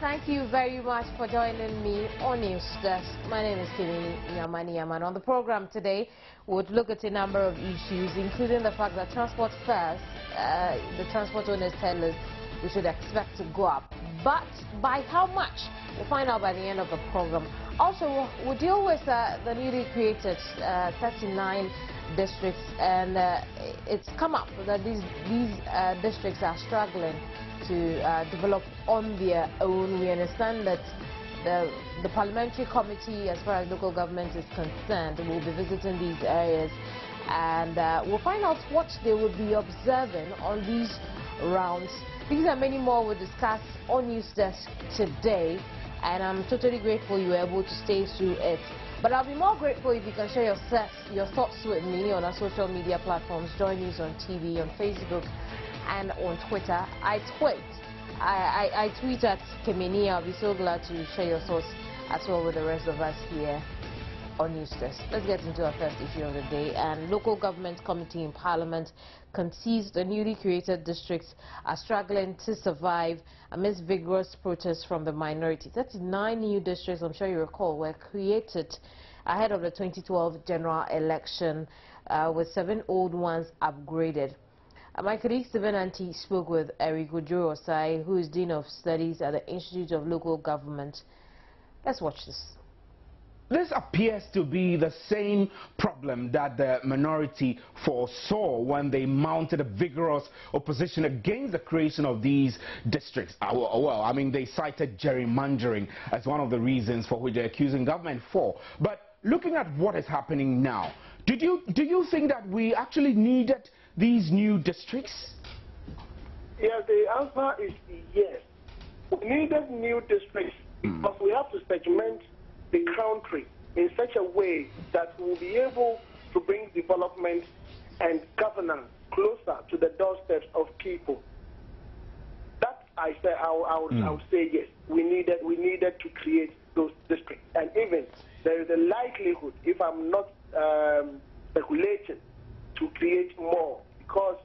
Thank you very much for joining me on News Desk. My name is Atani Emmanuel. On the program today, we would look at a number of issues, including the fact that transport fares, the transport owners tell us we should expect to go up. But by how much? We'll find out by the end of the program. Also, we'll deal with the newly created 39 districts, and it's come up that these districts are struggling to develop on their own. We understand that the Parliamentary Committee, as far as local government is concerned, will be visiting these areas, and we'll find out what they will be observing on these rounds. These and many more we'll discuss on News Desk today, and I'm totally grateful you were able to stay through it. But I'll be more grateful if you can share your thoughts with me on our social media platforms, Joynews on TV, on Facebook, and on Twitter. I tweet at Kemeni. I'll be so glad to share your thoughts as well with the rest of us here on News Desk. Let's get into our first issue of the day. And local government committee in Parliament concedes the newly created districts are struggling to survive amidst vigorous protests from the minority. 39 new districts, I'm sure you recall, were created ahead of the 2012 general election, with 7 old ones upgraded. My colleague Stephen Anti spoke with Eric Osai, who is Dean of Studies at the Institute of Local Government. Let's watch this. This appears to be the same problem that the minority foresaw when they mounted a vigorous opposition against the creation of these districts. Well, I mean, they cited gerrymandering as one of the reasons for which they're accusing government for. But looking at what is happening now, do you think that we actually needed these new districts? Yeah, the answer is yes. We needed new districts because we have to segment the country in such a way that we'll be able to bring development and governance closer to the doorsteps of people. That I say, I would say yes. We needed to create those districts, and even there is a likelihood, if I'm not speculating, to create more, because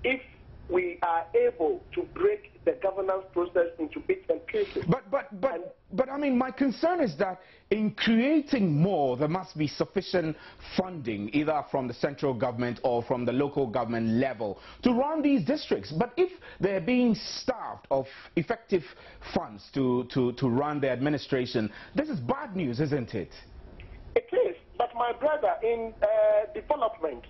if we are able to break the governance process into bits and pieces. But I mean, my concern is that in creating more, there must be sufficient funding, either from the central government or from the local government level, to run these districts. But if they're being starved of effective funds to run their administration, this is bad news, isn't it? It is. But my brother, in development,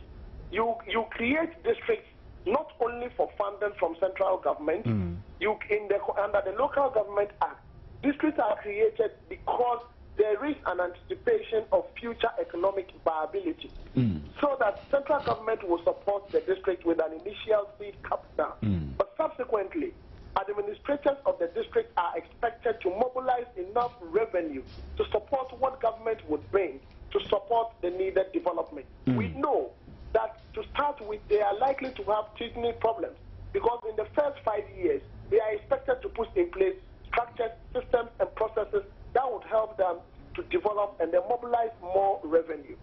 you create districts not only for funding from central government. Under the Local Government Act, districts are created because there is an anticipation of future economic viability, so that central government will support the district with an initial seed capital. But subsequently, administrators of the district are expected to mobilize enough revenue to support what government would bring to support the needed development. We know that to start with, they are likely to have teething problems, because in the first 5 years, they are expected to put in place structures, systems, and processes that would help them to develop and then mobilize more revenue.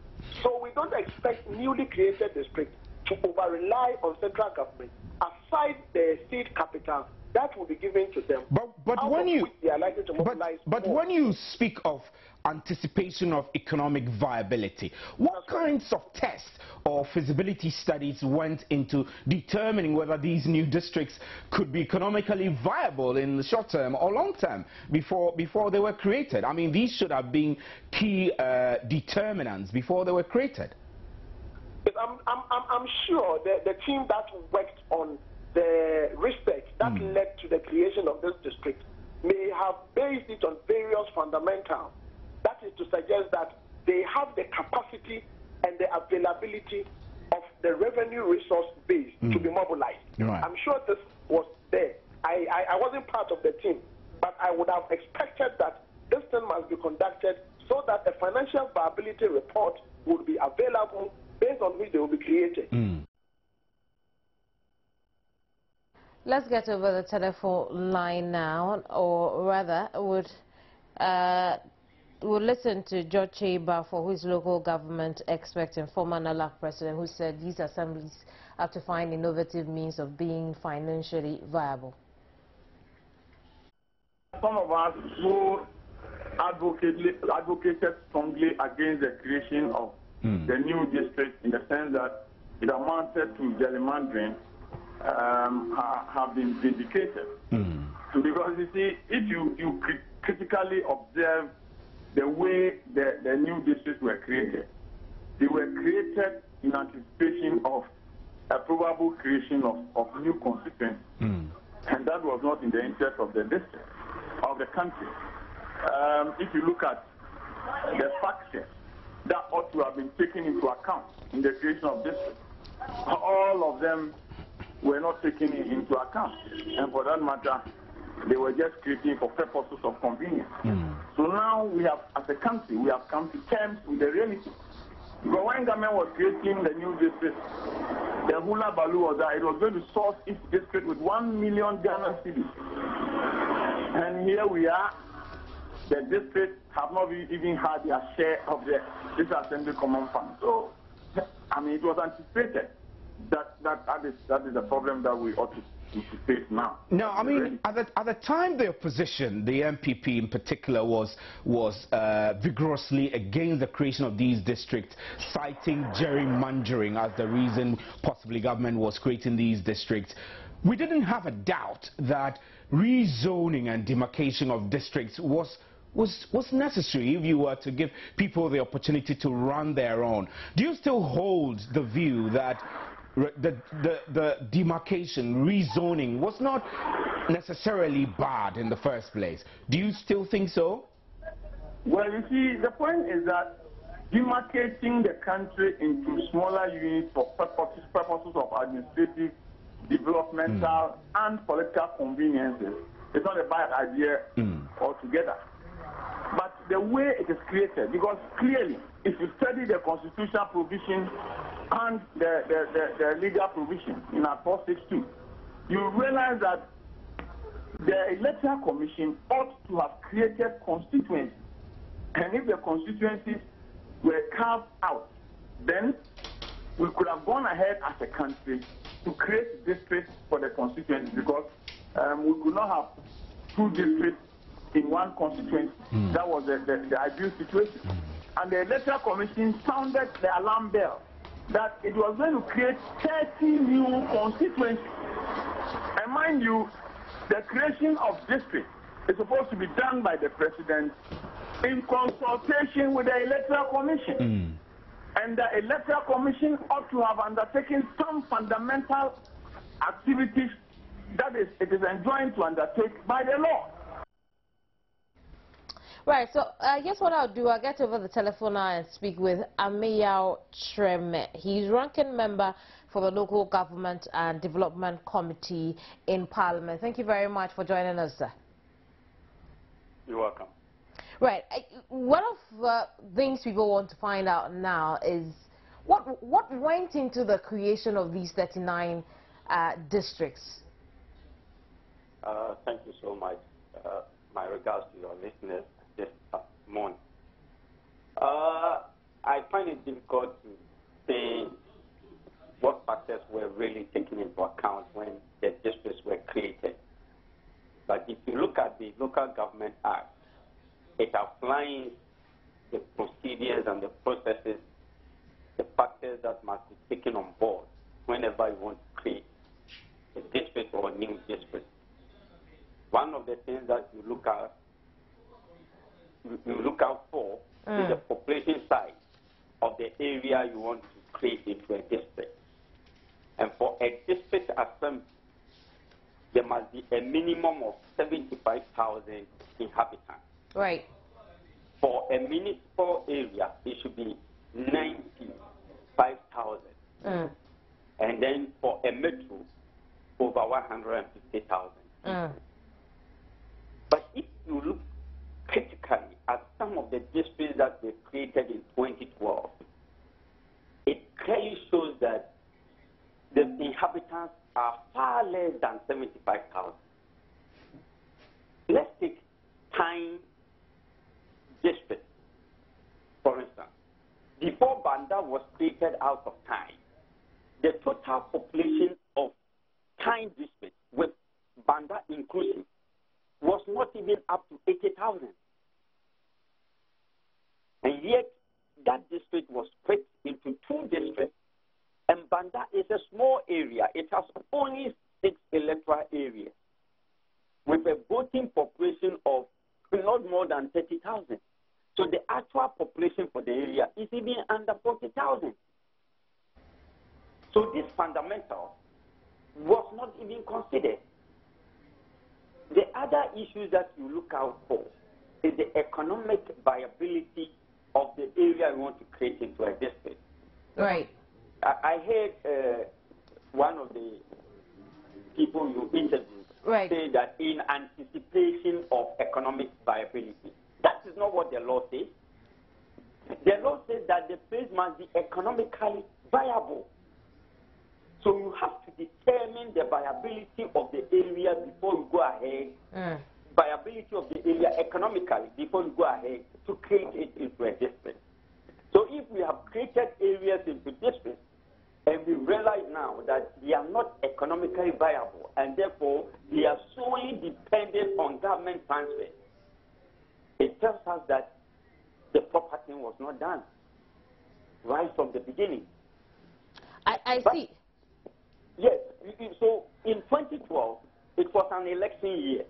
So we don't expect newly created districts to over-rely on central government, aside the seed capital that will be given to them. But when you they are likely to mobilize more. When you speak of anticipation of economic viability, what kinds of tests or feasibility studies went into determining whether these new districts could be economically viable in the short term or long term before they were created? I mean, these should have been key determinants before they were created. But I'm sure the team that worked on the research that led to the creation of this district may have based it on various fundamentals. That is to suggest that they have the capacity and the availability of the revenue resource base to be mobilized. Right. I'm sure this was there. I wasn't part of the team, but I would have expected that this thing must be conducted so that a financial viability report would be available based on which they will be created. Let's get over the telephone line now, or rather, we'll listen to George Cheba, who is local government expert and former NALAC president, who said these assemblies have to find innovative means of being financially viable. some of us who advocated strongly against the creation of the new district in the sense that it amounted to gerrymandering have been vindicated. Because you see, if you critically observe the way the new districts were created, they were created in anticipation of a probable creation of new constituencies. And that was not in the interest of the district, of the country. If you look at the factors that ought to have been taken into account in the creation of districts, all of them were not taken into account. And for that matter, they were just creating for purposes of convenience. So now we have, as a country, we have come to terms with the reality. Because when government was creating the new district, the hula baloo was that it was going to source each district with 1 million Ghana cedis. And here we are, the districts have not even had their share of this assembly common fund. So, I mean, it was anticipated that is the problem that we ought to face now. No, I mean, at the time the opposition, the MPP in particular, was vigorously against the creation of these districts, citing gerrymandering as the reason possibly government was creating these districts. We didn't have a doubt that rezoning and demarcation of districts was necessary if you were to give people the opportunity to run their own. Do you still hold the view that the demarcation, rezoning was not necessarily bad in the first place? Do you still think so? Well, you see, the point is that demarcating the country into smaller units for purposes of administrative, developmental, and political conveniences is not a bad idea altogether. But the way it is created, because clearly, if you study the constitutional provision and the legal provision in our 462, you realize that the Electoral Commission ought to have created constituencies. And if the constituencies were carved out, then we could have gone ahead as a country to create districts for the constituencies, because we could not have 2 districts in one constituency. That was the ideal situation. And the Electoral Commission sounded the alarm bell that it was going to create 30 new constituencies. And mind you, the creation of districts is supposed to be done by the President in consultation with the Electoral Commission. And the Electoral Commission ought to have undertaken some fundamental activities that it is enjoined to undertake by the law. Right, so guess what I'll do? I'll get over the telephone now and speak with Ameyao Treme. He's ranking member for the Local Government and Development Committee in Parliament. Thank you very much for joining us, sir. You're welcome. Right, one of the things people want to find out now is what went into the creation of these 39 districts? Thank you so much. My regards to your listeners this morning. I find it difficult to say what factors were really taken into account when the districts were created. But if you look at the Local Government Act, it outlines the procedures and the processes, the factors that must be taken on board whenever you want to create a district or a new district. One of the things that you look out for is the population size of the area you want to create into a district. And for a district assembly, there must be a minimum of 75,000 inhabitants. Right. For a municipal area, it should be 95,000. And then for a metro, over 150,000. But if you look critically at some of the districts that were created in 2012, it clearly shows that the inhabitants are far less than 75,000. Let's take Time District, for instance. Before Banda was created out of Time, the total population of Time District with Banda inclusive was not even up to 80,000. And yet, that district was split into 2 districts. And Banda is a small area. It has only 6 electoral areas with a voting population of not more than 30,000. So the actual population for the area is even under 40,000. So this fundamental was not even considered. The other issues that you look out for is the economic viability of the area you want to create into a district. Right. I heard one of the people you interviewed say that in anticipation of economic viability. That is not what the law says. The law says that the place must be economically viable. So you have to determine the viability of the area before you go ahead, viability of the area economically before you go ahead to create it into a district. So if we have created areas into districts, and we realize now that they are not economically viable, and therefore they are solely dependent on government transfers, it tells us that the proper thing was not done right from the beginning. I see. Yes. So in 2012, it was an election year.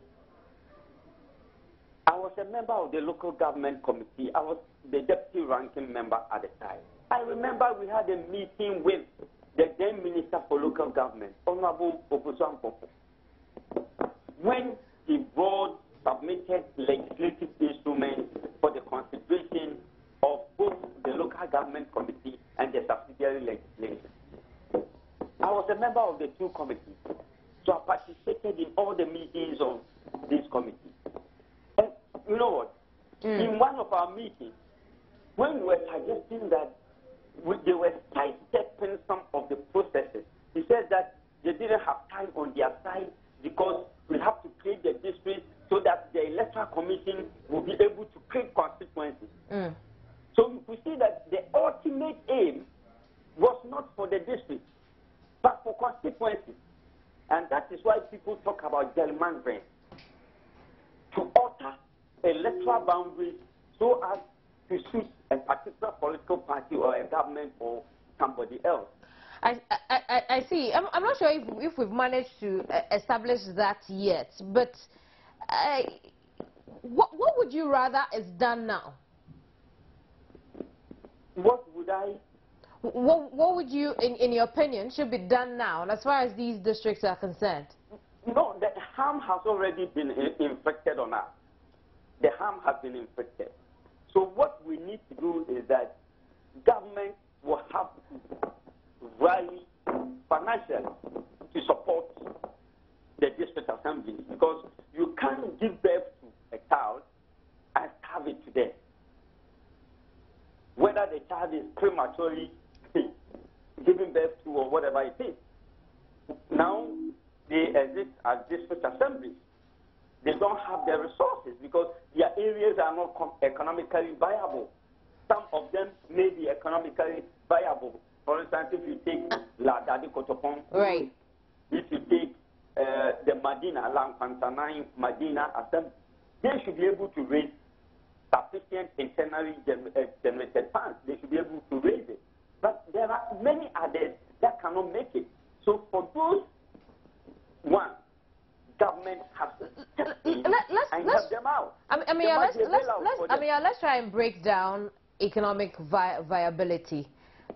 I was a member of the local government committee. I was the deputy ranking member at the time. I remember we had a meeting with the then Minister for Local Government, Honorable Opuso Ampopo, when the board submitted legislative instruments for the consideration of both the local government committee and the subsidiary legislation. I was a member of the 2 committees, so I participated in all the meetings of this committee. And you know what? In one of our meetings, when we were suggesting that they were sidestepping some of the processes, he said that they didn't have time on their side because we have to create the district so that the electoral commission will be able to create constituencies. So we see that the ultimate aim was not for the district, but for constituencies. And that is why people talk about gerrymandering, to alter electoral boundaries so as to suit a particular political party or a government or somebody else. I see. I'm not sure if we've managed to establish that yet, but what would you rather is done now? What would I? What would you, in your opinion, should be done now as far as these districts are concerned? No, the harm has already been inflicted on us. The harm has been inflicted. So what we need to do is that government will have to rally financially to support the district assemblies, because you can't give birth to a child and starve it to death. Whether the child is prematurely giving birth to or whatever it is. Now they exist as district assemblies. They don't have the resources because their areas are not economically viable. Some of them may be economically viable. For instance, if you take La Dadi Kotopon, if you take the Madina, Lampantanai Madina Assembly, they should be able to raise sufficient internally generated funds. They should be able to raise it. But there are many others that cannot make it. So for those, one, government has to step in and help them out. Let's try and break down economic viability.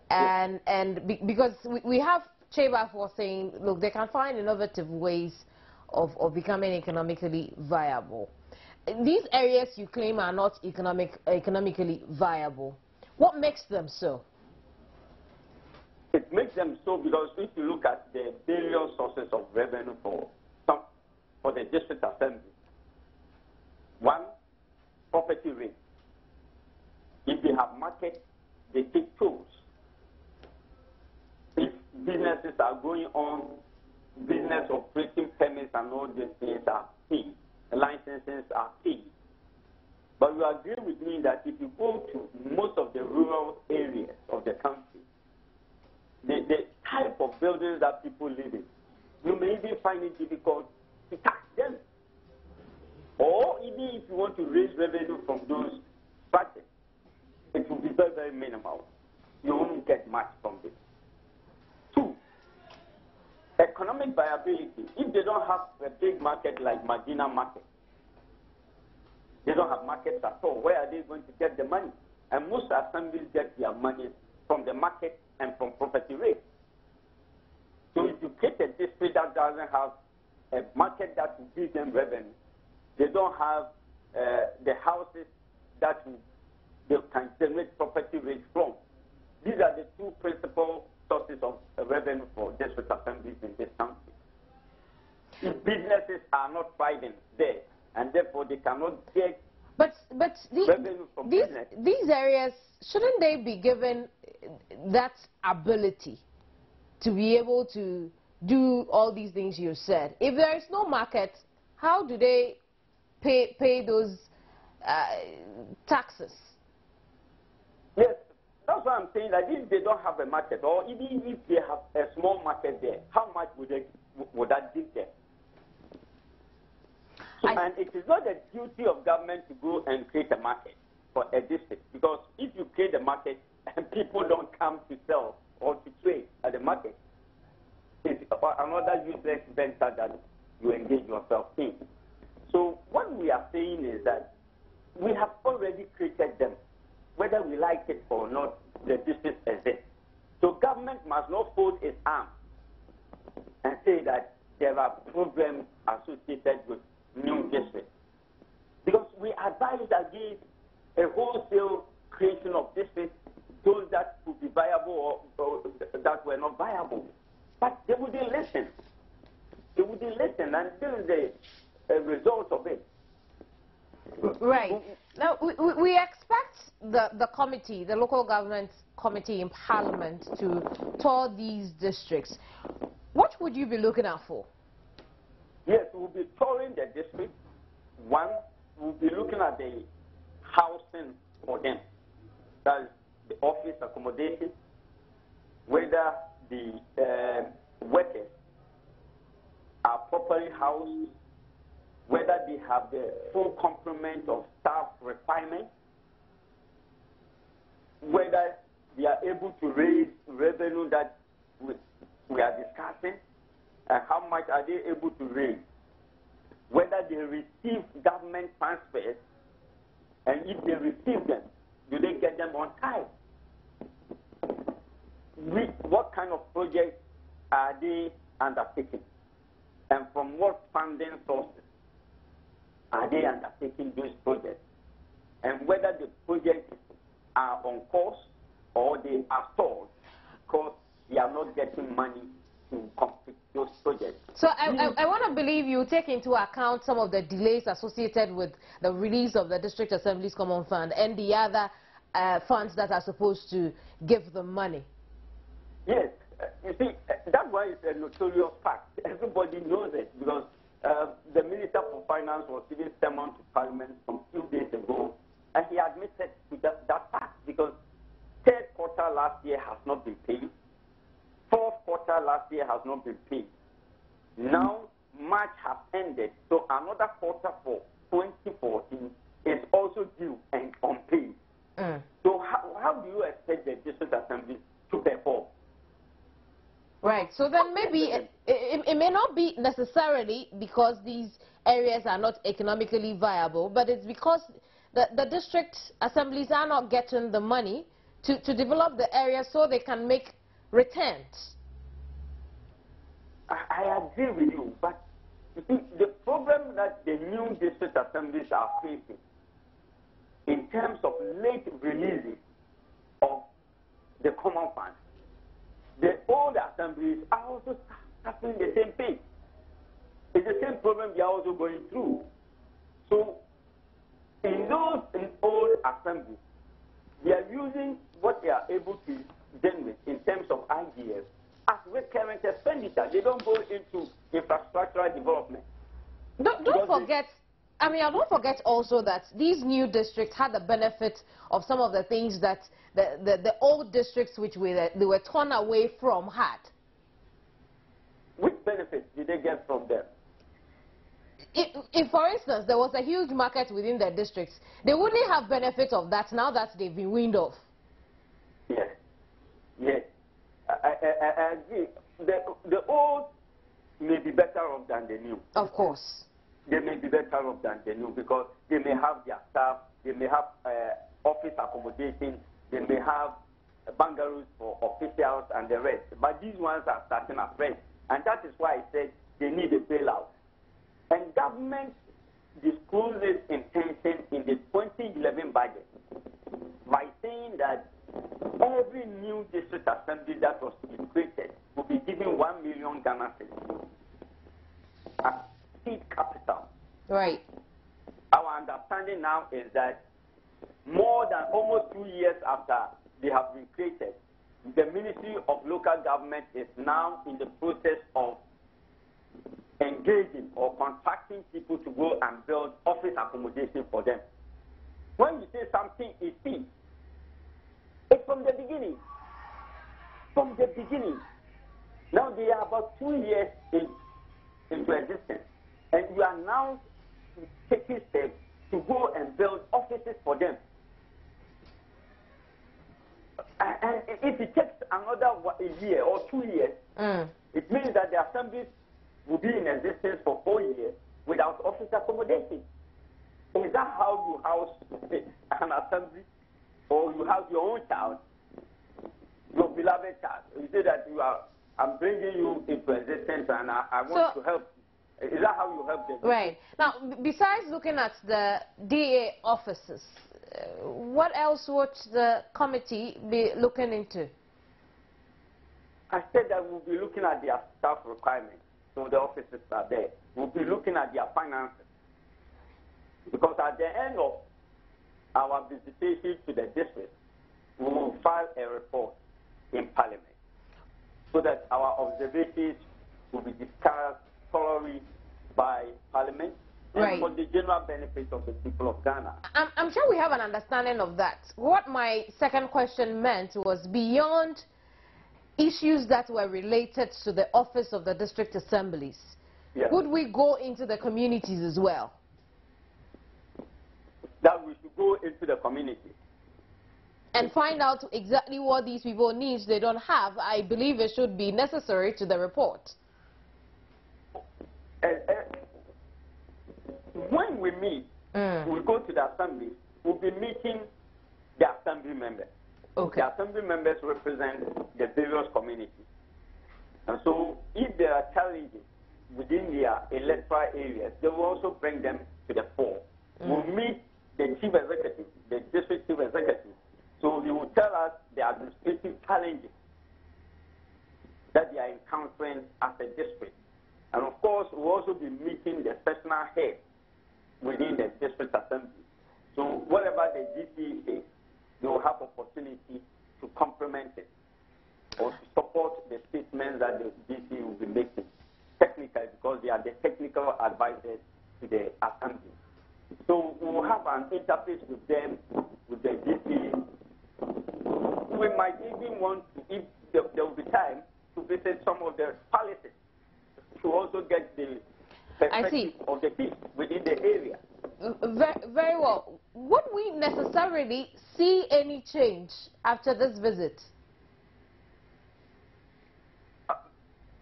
Because we have Cheba for saying, look, they can find innovative ways of becoming economically viable. These areas you claim are not economically viable. What makes them so? It makes them so because if you look at the various sources of revenue for the district assembly, one, property rate. If they have market, they take tolls. If businesses are going on, business operating permits and all these things are paid. Licenses are paid. But you agree with me that if you go to most of the rural areas of the country, the type of buildings that people live in, you may even find it difficult to tax them. very, very minimal. You won't get much from this. 2, economic viability. If they don't have a big market like Medina market, they don't have markets at all. Where are they going to get the money? And most assemblies get their money from the market and from property rates. So if you create a district that doesn't have a market that will give them revenue, they don't have the houses that they can generate property rates from. These are the 2 principal sources of revenue for district assemblies in this country. If businesses are not thriving there, and therefore they cannot get revenue from business. These areas, shouldn't they be given that ability to be able to do all these things you said? If there is no market, how do they pay those taxes? Yes, that's what I'm saying, that if they don't have a market, or even if they have a small market there, how much would that give them? So, and it is not the duty of government to go and create a market for a district, because if you create a market and people don't come to sell or to trade at the market, it's another useless venture that you engage yourself in. So what we are saying is that we have already created them. Whether we like it or not, the district exists. So government must not fold its arms and say that there are problems associated with new districts. Because we advise against a wholesale creation of districts, those that would be viable or that were not viable. But they wouldn't listen. They wouldn't listen, and this is the result of it. Right. Now, we expect the committee, the local government committee in Parliament, to tour these districts. What would you be looking out for? Yes, we'll be touring the district. 1, we'll be looking at the housing for them. That is the office accommodation, whether the workers are properly housed, whether they have the full complement of staff requirements, whether they are able to raise revenue that we are discussing, and how much are they able to raise, whether they receive government transfers, and if they receive them, do they get them on time? What kind of projects are they undertaking, and from what funding sources are they undertaking those projects, and whether the projects are on course or they are stalled because they are not getting money to complete those projects. So I want to believe you take into account some of the delays associated with the release of the District Assembly's Common Fund and the other funds that are supposed to give them money. Yes. You see, that's why it's a notorious fact. Everybody knows it, because the Minister for Finance was even summoned to Parliament some few days ago, and he admitted to that fact, because 3rd quarter last year has not been paid, 4th quarter last year has not been paid. Now, March has ended, so another quarter for 2014 is also due and unpaid. So how do you expect the District Assembly to perform? Right, so then maybe it may not be necessarily because these areas are not economically viable, but it's because the district assemblies are not getting the money to develop the areas so they can make returns. I agree with you, but you see, the problem that the new district assemblies are facing in terms of late releasing of the common fund, the old assemblies are also suffering the same thing. It's the same problem we are also going through. So, in those old assemblies, they are using what they are able to generate in terms of ideas as recurrent expenditure. They don't go into infrastructural development. Don't forget, I mean, don't forget also that these new districts had the benefit of some of the things that the old districts which they were torn away from had. Which benefits did they get from them? If, for instance, there was a huge market within the districts, they wouldn't have benefit of that now that they've been weaned off. I agree. The old may be better off than the new. Of course. They may be better off than the new because they may have their staff, they may have office accommodation, they may have bungalows for officials and the rest. But these ones are starting afresh. And that is why I said they need a bailout. And government disclosed its intention in the 2011 budget by saying that every new district assembly that was to be created will be given 1 million Ghana cedis as seed capital. Right. Our understanding now is that more than almost 2 years after they have been created, the Ministry of Local Government is now in the process of engaging or contracting people to go and build office accommodation for them. When you say something is seed, it's from the beginning. From the beginning. Now they are about 2 years into existence. And we are now taking steps to go and build offices for them. And if it takes another a year or 2 years, it means that the assemblies will be in existence for 4 years without office accommodation. Is that how you house an assembly? Or you have your own child, your beloved child? You say that I'm bringing you into existence and I want to help. Is that how you help them? Right. Now, besides looking at the DA offices, what else would the committee be looking into? I said that we'll be looking at their staff requirements. So the offices are there. We'll be looking at their finances. Because at the end of our visitation to the district, we will file a report in Parliament so that our observations will be discussed thoroughly by Parliament and for the general benefit of the people of Ghana. I'm sure we have an understanding of that. What my second question meant was beyond issues that were related to the office of the district assemblies. Yes. Would we go into the communities as well? That we should go into the community and find out exactly what these people need they don't have. I believe it should be necessary to the report. When we meet, we go to the assembly, we'll be meeting the assembly members. Okay. The assembly members represent the various communities. And so if there are challenges within their electoral areas, they will also bring them to the fore. We'll meet the chief executive, the district chief executive. So he will tell us the administrative challenges that they are encountering as a district. And of course, we'll also be meeting the personal head within the district assembly. So whatever the GC says, they will have opportunity to complement it or to support the statements that the GC will be making technically, because they are the technical advisors to the assembly. So we will have an interface with them, with the GC. We might even want to, if there will be time, to visit some of the palaces to also get the perspective of the people within the area. Very well. Would we necessarily see any change after this visit?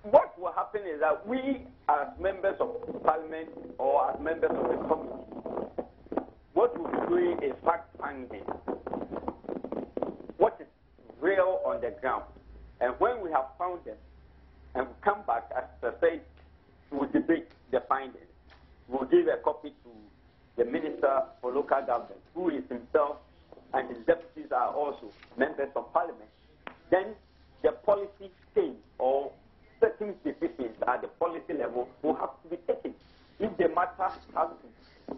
What will happen is that we, as members of Parliament or as members of the committee, what we'll be doing is fact-finding what is real on the ground. And when we have found them, and we come back, as I said, we'll debate the findings. We'll give a copy to the Minister for Local Government, who is himself and his deputies are also members of Parliament. Then the policy change or certain decisions at the policy level will have to be taken. If the matter has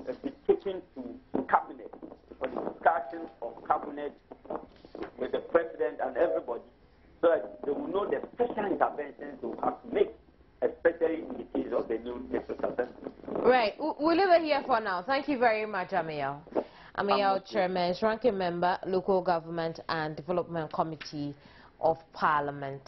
to be taken to Cabinet for the discussions of Cabinet with the President and everybody, so that they will know the special interventions they will have to make, especially in the case of the new district assembly. Right. We'll leave it here for now. Thank you very much, Amiel. Amiel, Chairman, Ranking Member, Local Government and Development Committee of Parliament.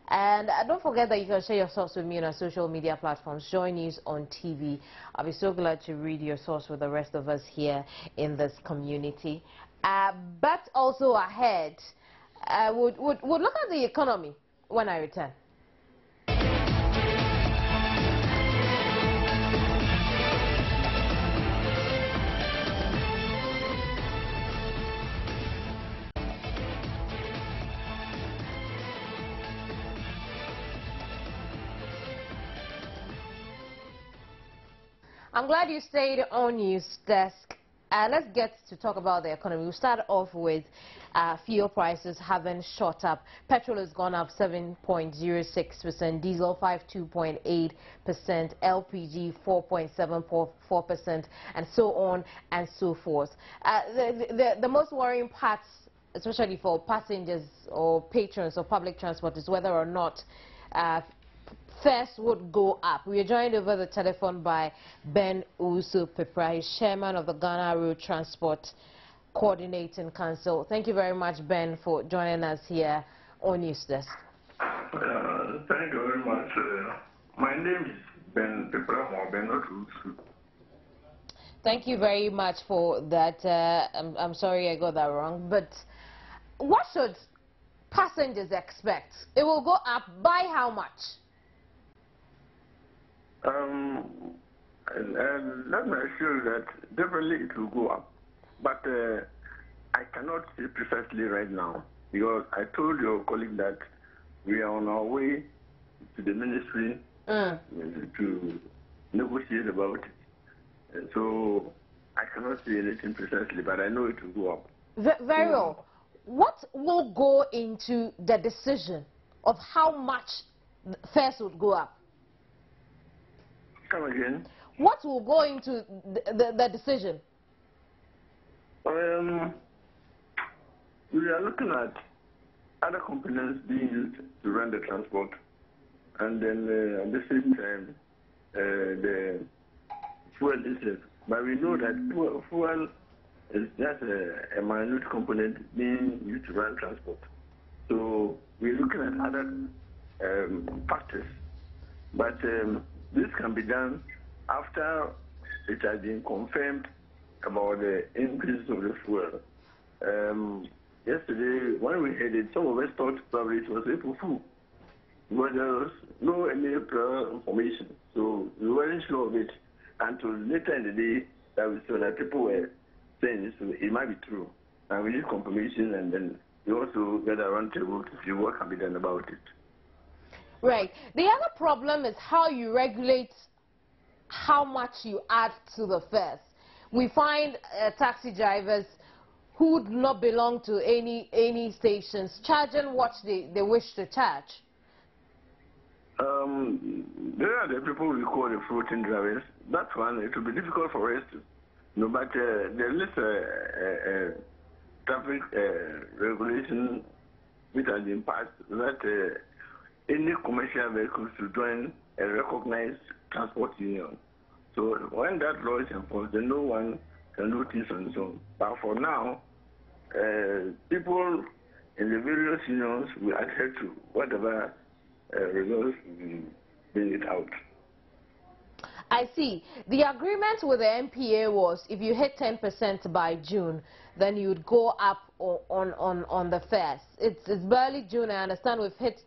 And don't forget that you can share your thoughts with me on our social media platforms. Joynews on TV. I'll be so glad to read your thoughts with the rest of us here in this community. But also ahead, would look at the economy. when I return. I'm glad you stayed on News Desk. Let's get to talk about the economy. We'll start off with fuel prices having shot up. Petrol has gone up 7.06%, diesel 52.8%, LPG 4.74%, and so on and so forth. The most worrying parts, especially for passengers or patrons of public transport, is whether or not fares would go up. We are joined over the telephone by Ben Usu-Pepra. He's chairman of the Ghana Road Transport Coordinating Council. Thank you very much, Ben, for joining us here on News Desk. Thank you very much. My name is Ben Pepra or Ben Usu. Thank you very much for that. I'm sorry I got that wrong, but what should passengers expect? It will go up by how much? Let me assure you that definitely it will go up, but I cannot say precisely right now because I told your colleague that we are on our way to the ministry to negotiate about it. So I cannot say anything precisely, but I know it will go up. Very well. What will go into the decision of how much fares would go up? Come again? What will go into the decision? We are looking at other components being used to run the transport, and then at the same time the fuel itself. But we know that fuel is just a minute component being used to run transport. So we're looking at other factors. But this can be done after it has been confirmed about the increase of the fuel. Yesterday, when we heard it, some of us thought probably it was April Fool, but there was no any prior information, so we weren't sure of it until later in the day that we saw that people were saying this, so it might be true. And we need confirmation, and then we also get a round table to see what can be done about it. Right. The other problem is how you regulate how much you add to the fares. We find taxi drivers who do not belong to any stations charging what they wish to charge. There are the people we call the floating drivers. That one, it will be difficult for us to know, but there is a traffic regulation which has been passed that any commercial vehicles to join a recognized transport union. So when that law is enforced, then no one can do things on its own. But for now, people in the various unions will adhere to whatever results we bring it out. I see. The agreement with the MPA was if you hit 10% by June, then you would go up on the fares. It's barely June. I understand we've hit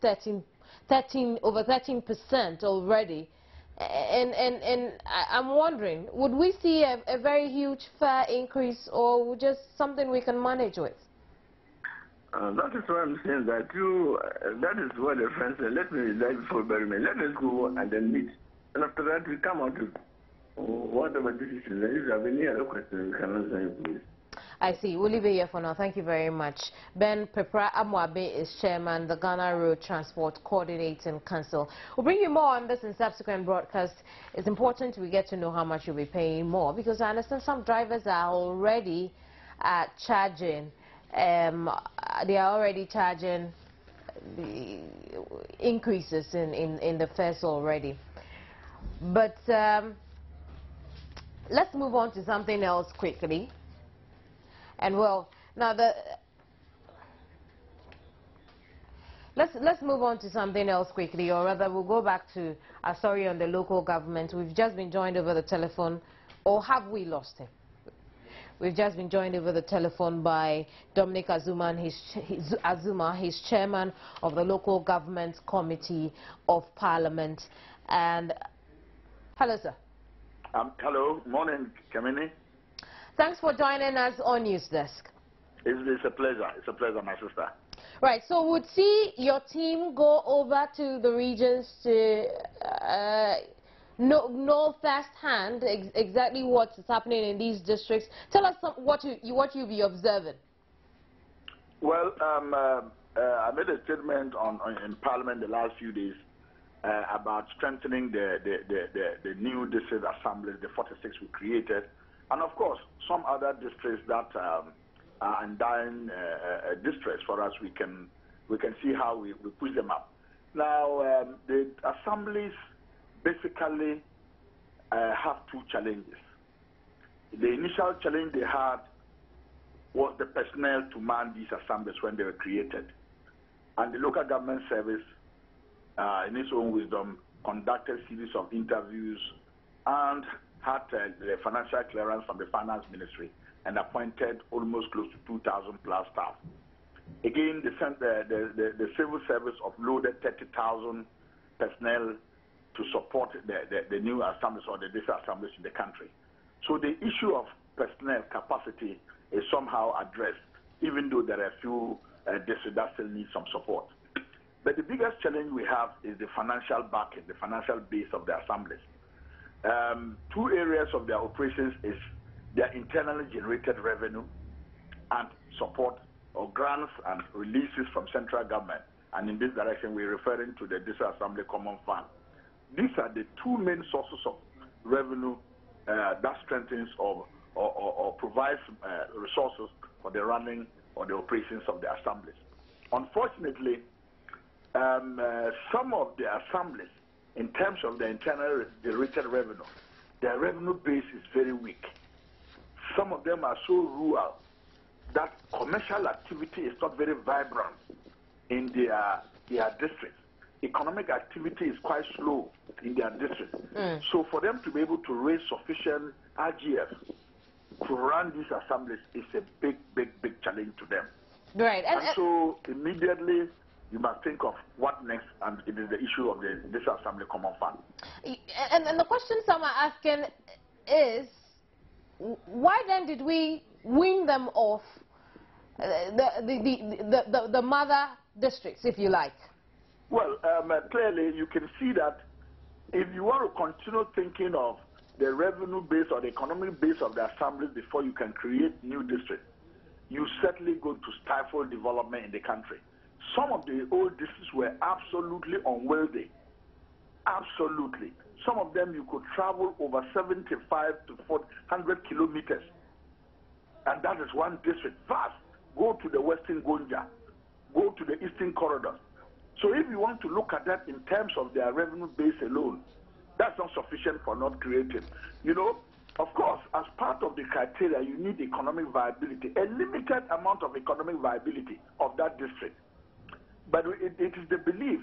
over 13% already. And I'm wondering, would we see a very huge fare increase or just something we can manage with? That is why I'm saying that that is what the friends said. Let me die before bury me. Let us go and then meet. And after that, we come out with whatever decision. If you have any other questions, we can answer you, please. I see. We'll leave it here for now. Thank you very much. Ben Pepra Amwabe is chairman, the Ghana Road Transport Coordinating Council. We'll bring you more on this in subsequent broadcasts. It's important we get to know how much you'll be paying more, because I understand some drivers are already charging. They are already charging the increases in the fares already. But let's move on to something else quickly. And well, now let's move on to something else quickly, or rather we'll go back to our story on the local government. We've just been joined over the telephone, or have we lost him? We've just been joined over the telephone by Dominic Azuma, he's chairman of the Local Government Committee of Parliament. And hello, sir. Hello, morning, Kamini. Thanks for joining us on News Desk. It's a pleasure. It's a pleasure, my sister. Right, so would see your team go over to the regions to know firsthand exactly what's happening in these districts. Tell us what you'll be observing. Well, I made a statement in Parliament the last few days about strengthening the new district assemblies, the 46 we created, and of course some other districts that are in dying distress for us. We can see how we push them up. Now the assemblies basically have two challenges. The initial challenge they had was the personnel to man these assemblies when they were created. And the local government service, in its own wisdom, conducted a series of interviews and had the financial clearance from the finance ministry and appointed almost close to 2,000 plus staff. Again, the civil service uploaded 30,000 personnel to support the new assemblies or the district assemblies in the country. So the issue of personnel capacity is somehow addressed, even though there are a few districts that still need some support. But the biggest challenge we have is the financial backing, the financial base of the assemblies. Two areas of their operations is their internally generated revenue and support or grants and releases from central government. And in this direction, we're referring to the District Assembly Common Fund. These are the two main sources of revenue that strengthens or provides resources for the running or the operations of the assemblies. Unfortunately, some of the assemblies, in terms of the internal generated revenue, their revenue base is very weak. Some of them are so rural that commercial activity is not very vibrant in their districts. Economic activity is quite slow in their districts. So for them to be able to raise sufficient RGF to run these assemblies is a big challenge to them. Right. And so immediately you must think of what next, and it is the issue of the District Assembly Common Fund. And the question some are asking is, why then did we win them off the mother districts, if you like? Well, clearly you can see that if you want to continue thinking of the revenue base or the economic base of the assemblies before you can create new districts, you certainly go to stifle development in the country. Some of the old districts were absolutely unwieldy. Absolutely. Some of them you could travel over 75 to 100 kilometers. And that is one district. Vast. Go to the Western Gonja. Go to the Eastern Corridor. So if you want to look at that in terms of their revenue base alone, that's not sufficient for not creating. You know, of course, as part of the criteria, you need economic viability, a limited amount of economic viability of that district. But it is the belief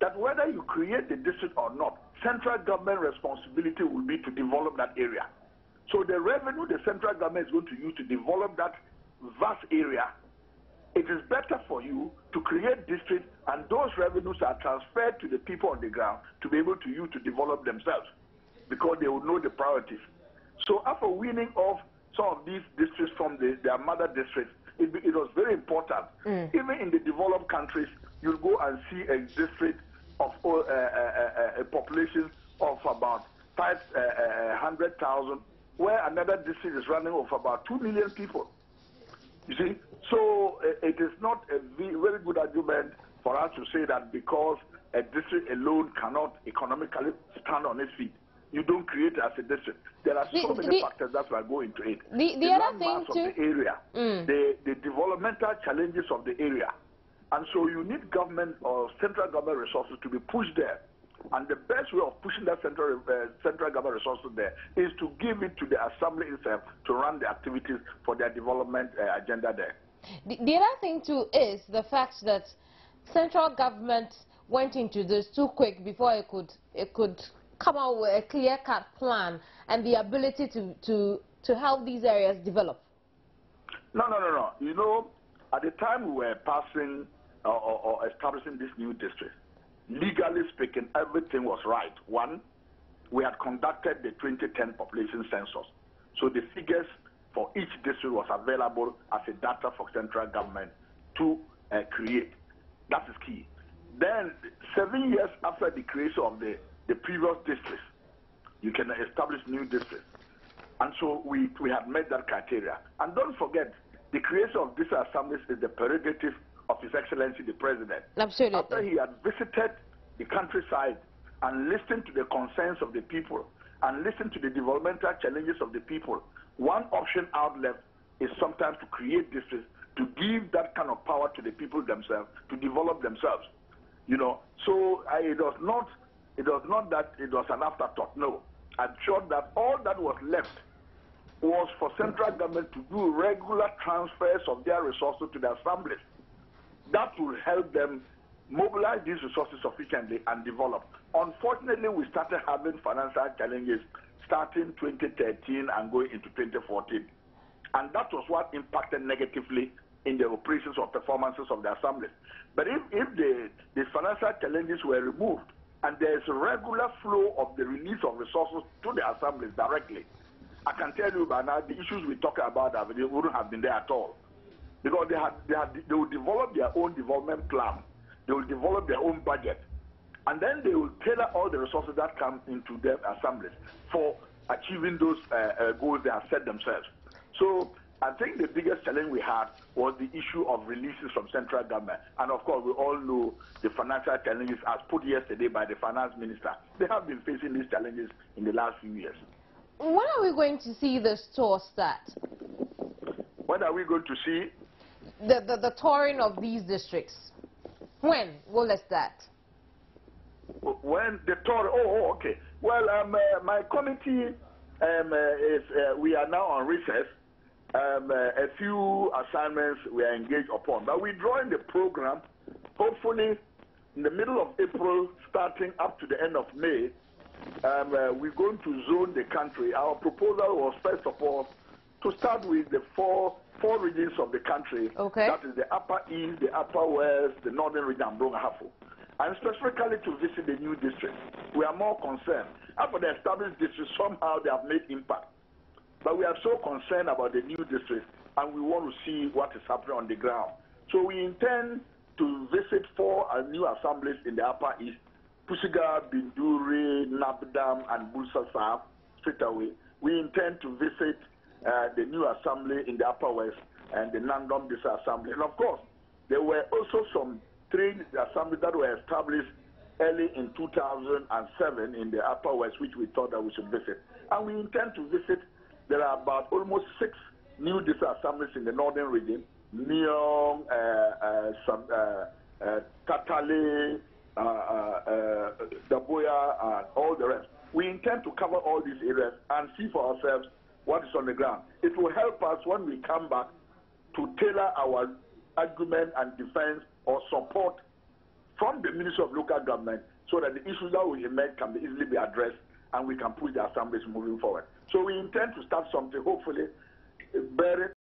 that whether you create the district or not, central government responsibility will be to develop that area. So the revenue the central government is going to use to develop that vast area, it is better for you to create districts and those revenues are transferred to the people on the ground to be able to use to develop themselves because they will know the priorities. So after winning off some of these districts from their mother districts, it was very important. Even in the developed countries, you'll go and see a district of a population of about 500,000, where another district is running of about 2 million people. You see? So it is not a very good argument for us to say that because a district alone cannot economically stand on its feet, you don't create it as a district. There are so many factors that will go into it. The other thing of the area, the developmental challenges of the area. And so you need government or central government resources to be pushed there. And the best way of pushing that central government resources there is to give it to the assembly itself to run the activities for their development agenda there. The other thing too is the fact that central government went into this too quick before it could come out with a clear-cut plan and the ability to help these areas develop. No. You know, at the time we were passing or establishing this new district, legally speaking, everything was right. One, we had conducted the 2010 population census. So the figures for each district was available as a data for central government to create. That is key. Then 7 years after the creation of the previous districts, you can establish new districts. And so we had met that criteria. And don't forget, the creation of these assemblies is the prerogative of His Excellency the President. Absolutely. After he had visited the countryside and listened to the concerns of the people and listened to the developmental challenges of the people, one option out left is sometimes to create districts to give that kind of power to the people themselves to develop themselves. You know, so it was not that it was an afterthought. No, I'm sure that all that was left was for central government to do regular transfers of their resources to the assemblies. That will help them mobilize these resources sufficiently and develop. Unfortunately, we started having financial challenges starting 2013 and going into 2014. And that was what impacted negatively in the operations or performances of the assemblies. But if the financial challenges were removed and there is a regular flow of the release of resources to the assemblies directly, I can tell you by now the issues we talk about they wouldn't have been there at all. Because they will develop their own development plan. They will develop their own budget. And then they will tailor all the resources that come into their assemblies for achieving those goals they have set themselves. So I think the biggest challenge we had was the issue of releases from central government. And of course, we all know the financial challenges as put yesterday by the finance minister. They have been facing these challenges in the last few years. When are we going to see the tour start? When are we going to see? The touring of these districts. When will it start? When the tour? Oh, okay. Well, my committee we are now on recess. A few assignments we are engaged upon, but we're drawing the program. Hopefully, in the middle of April, starting up to the end of May, we're going to zone the country. Our proposal was first of all to start with the four regions of the country. Okay. That is the Upper East, the Upper West, the Northern region, and Brong-Ahafo. And specifically to visit the new districts. We are more concerned. After the established districts, somehow they have made impact. But we are so concerned about the new districts, and we want to see what is happening on the ground. So we intend to visit 4 new assemblies in the Upper East: Pusiga, Binduri, Nabdam, and Bulsasab, straight away. We intend to visit the new assembly in the Upper West and the Nandom District Assembly. And of course, there were also some 3 assemblies that were established early in 2007 in the Upper West, which we thought that we should visit. And we intend to visit. There are about almost 6 new district assemblies in the Northern region: Neom, Tatale, Daboya, and all the rest. We intend to cover all these areas and see for ourselves what is on the ground. It will help us when we come back to tailor our argument and defense or support from the Ministry of Local Government so that the issues that will emerge can be easily be addressed and we can push the assemblies moving forward. So we intend to start something, hopefully, very